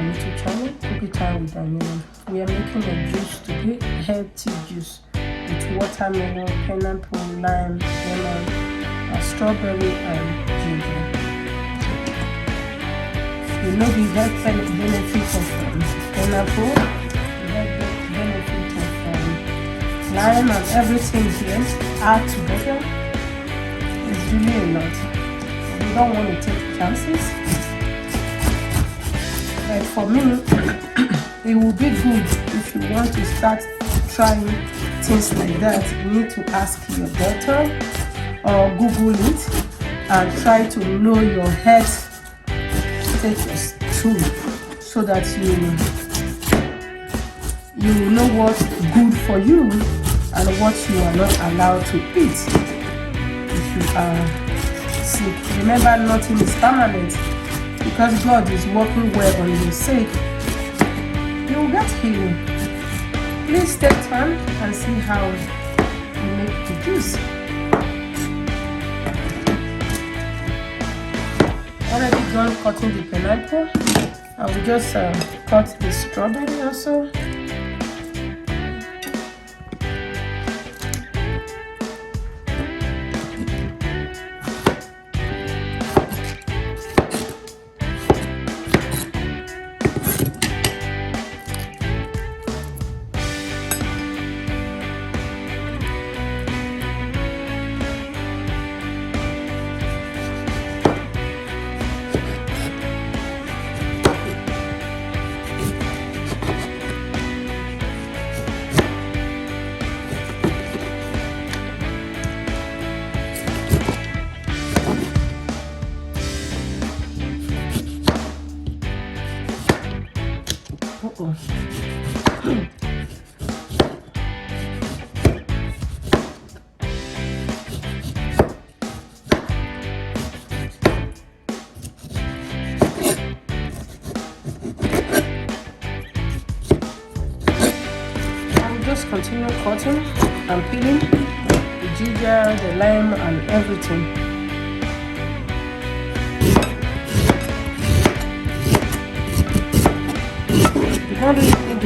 YouTube channel, Cooking Time with Daniela. We are making a juice today, healthy juice with watermelon, pineapple, lime, lemon, strawberry and ginger. You know the health benefits of pineapple, the health benefit of lime, and everything here add together. It's really a lot. You don't want to take chances. But for me, it will be good if you want to start trying things like that. You need to ask your doctor or Google it and try to know your health status too, so that you know what's good for you and what you are not allowed to eat if you are sick. Remember, nothing is permanent. Because God is working well on your sake, you will get healing. Please take time and see how you make the juice. Already done cutting the pineapple. I will just cut the strawberry also. Just continue cutting and peeling the ginger, the lime and everything. You don't really need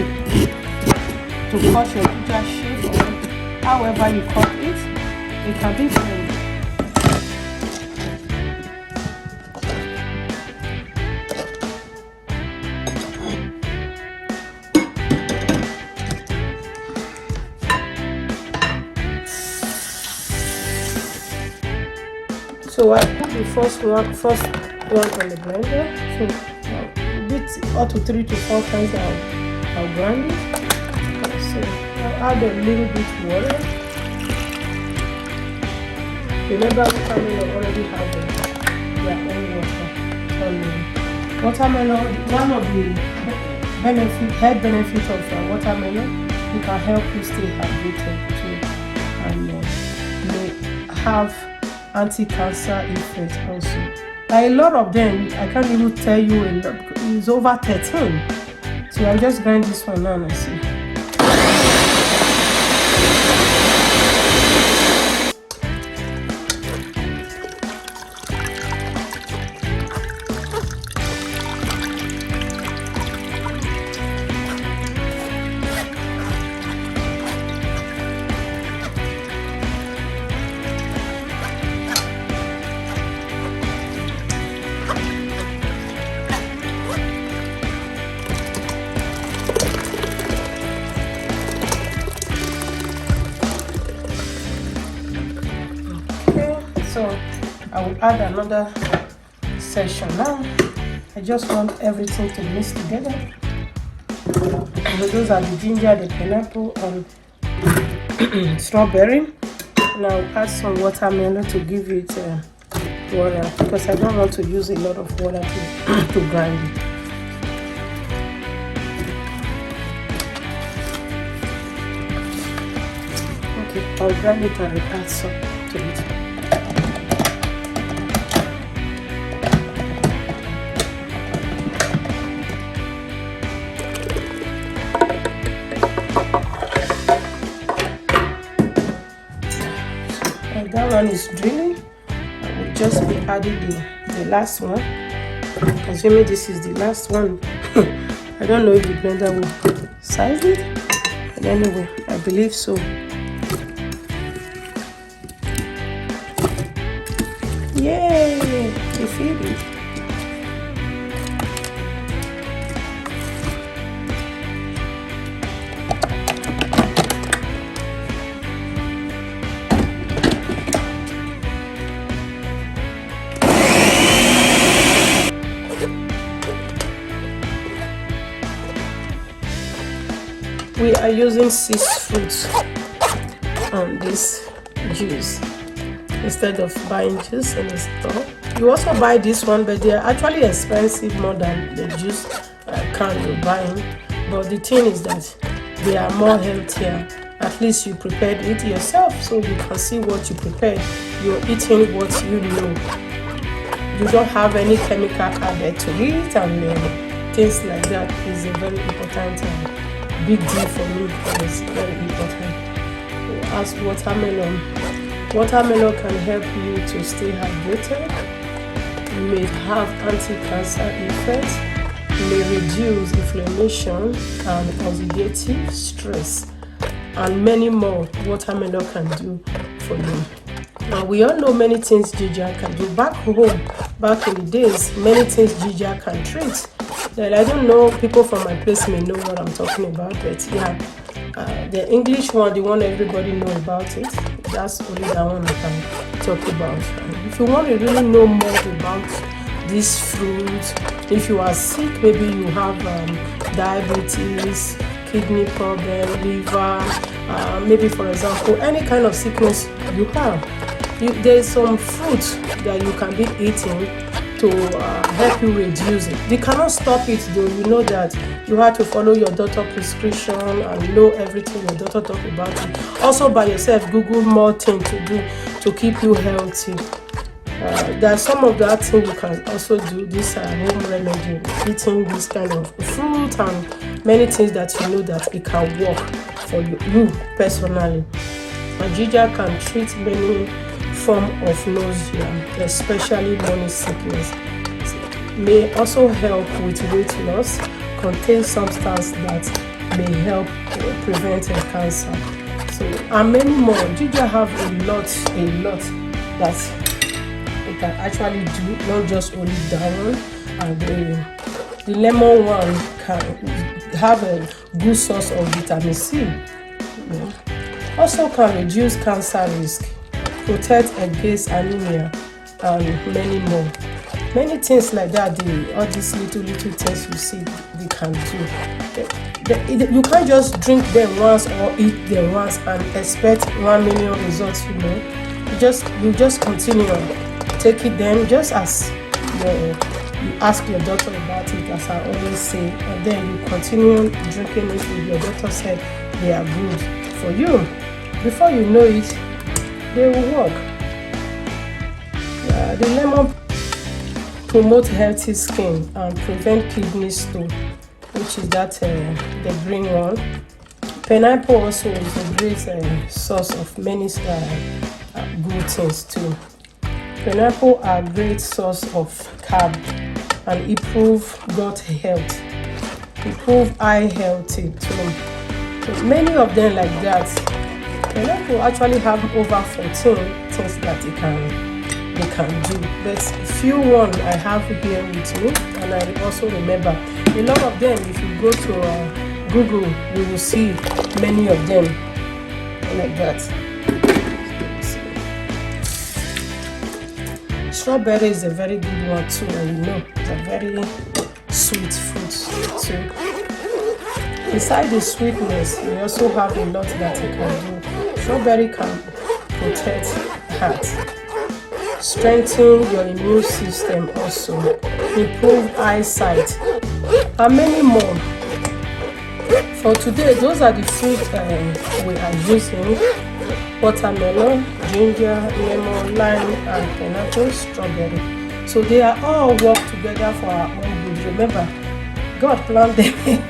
to cut your ginger shape or however you cut it. It can be plain. So I put the first one on the blender. So a bit up to 3 to 4 times I'll grind it. So I'll add a little bit water. Remember, watermelon already have their own water. Watermelon, one of the health benefits of watermelon, it can help you stay hydrated too, and may have anti-cancer effect also. A lot of them, I can't even tell you a lot. It's over 13. So I'll just grind this one now and see. So I will add another section now. I just want everything to mix together. So those are the ginger, the pineapple, and strawberry. And I'll add some watermelon to give it water, because I don't want to use a lot of water to grind it. Okay, I'll grind it and add some to it. That one is drilling. I will just be adding the last one Assuming this is the last one. I don't know if the blender will size it, but anyway, I believe so. Yay! We feel it. We are using 6 fruits on this juice instead of buying juice in the store. You also buy this one, but they are actually expensive more than the juice can you're buying. But the thing is that they are more healthier. At least you prepared it yourself, so you can see what you prepared. You're eating what you know. You don't have any chemical added to it, and things like that is a very important big deal for me. It's very important. As watermelon can help you to stay hydrated. It may have anti-cancer effects. It may reduce inflammation and oxidative stress, and many more. Watermelon can do for you. Now, we all know many things ginger can do. Back home, back in the days, many things ginger can treat. That I don't know, people from my place may know what I'm talking about, but yeah, the English one, the one everybody know about it, that's only that one I can talk about. If you want to really know more about this fruit, if you are sick, maybe you have diabetes, kidney problem, liver, maybe for example, any kind of sickness you have, there's some fruit that you can be eating to help you reduce it. They cannot stop it though. You know that you have to follow your doctor prescription and know everything your doctor talk about it. Also by yourself, Google more things to do to keep you healthy. There's some of that thing you can also do. This home remedy, eating this kind of fruit and many things that you know that it can work for you personally. And ginger can treat many form of nausea, especially morning sickness. May also help with weight loss, contains substance that may help prevent cancer. So, and many more. Ginger have a lot that it can actually do, not just only that one. And the lemon one can have a good source of vitamin C. Also can reduce cancer risk, protect against anemia, and many more. Many things like that, all these little things you see they can do. You can't just drink them once or eat them once and expect 1 million results, you know. You just continue on. Take it then just as you ask your doctor about it, as I always say, and then you continue drinking it with your doctor said they are good for you. Before you know it, they will work. The lemon promote healthy skin and prevent kidney stone, which is that the green one. Pineapple also is a great source of many good things too. Pineapple are a great source of carb and improve gut health, improve eye health too. So many of them like that. Pineapple actually have over 14 things that they can do. But few one I have here with me, and I also remember a lot of them. If you go to Google, you will see many of them like that. Strawberry is a very good one too, and you know it's a very sweet fruit too. Besides the sweetness, we also have a lot that it can do. Strawberry can protect heart, strengthen your immune system also, improve eyesight, and many more. For today, those are the fruits we are using: watermelon, ginger, lemon, lime, and pineapple, strawberry. So they are all work together for our own good. Remember, God planned them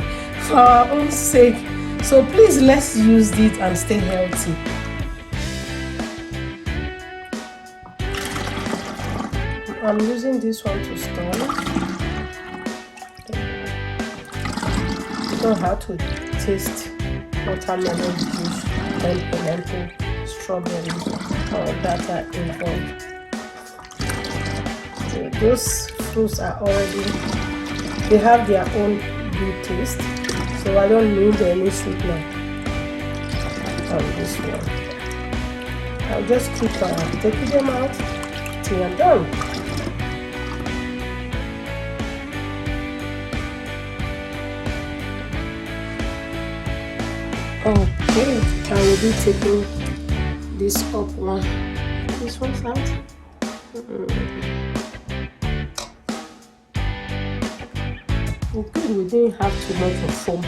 for our own sake. So please, let's use it and stay healthy. I'm using this one to store. know how to taste watermelon juice and pineapple, strawberries, or that are involved. So those fruits are already, they have their own good taste, so I don't need any sweetener on this one. I'll just keep taking them out till I'm done. Okay, I will be taking this up one. This one's out. Okay, we didn't have too much of foam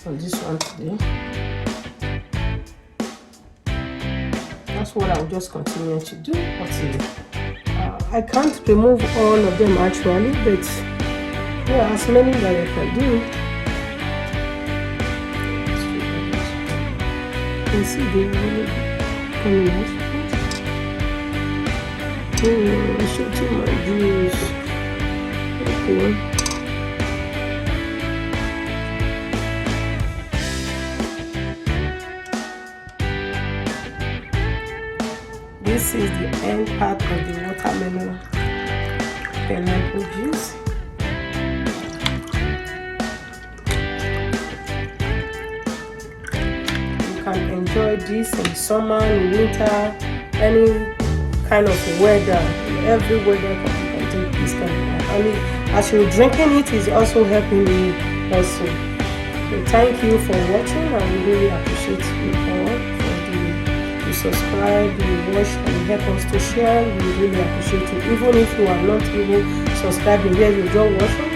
on this one today. That's what I'll just continue to do until I can't remove all of them actually, but yeah, as many that I can do. You can see they really coming out. Shooting my juice. Okay. This is the end part of the watermelon pineapple juice. You can enjoy this in summer, in winter, any kind of weather. In every weather you can take this kind of wine. I mean, as you're drinking it, is also helping you also. So thank you for watching. I really appreciate you all. Subscribe, you watch, and help us to share. We really appreciate you. Even if you are not even subscribing here, you just watching.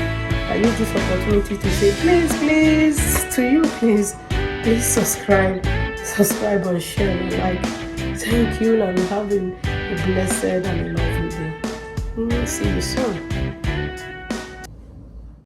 I use this opportunity to say, please, to you, please subscribe and share and like. Thank you, and have a blessed and a lovely day. See you soon.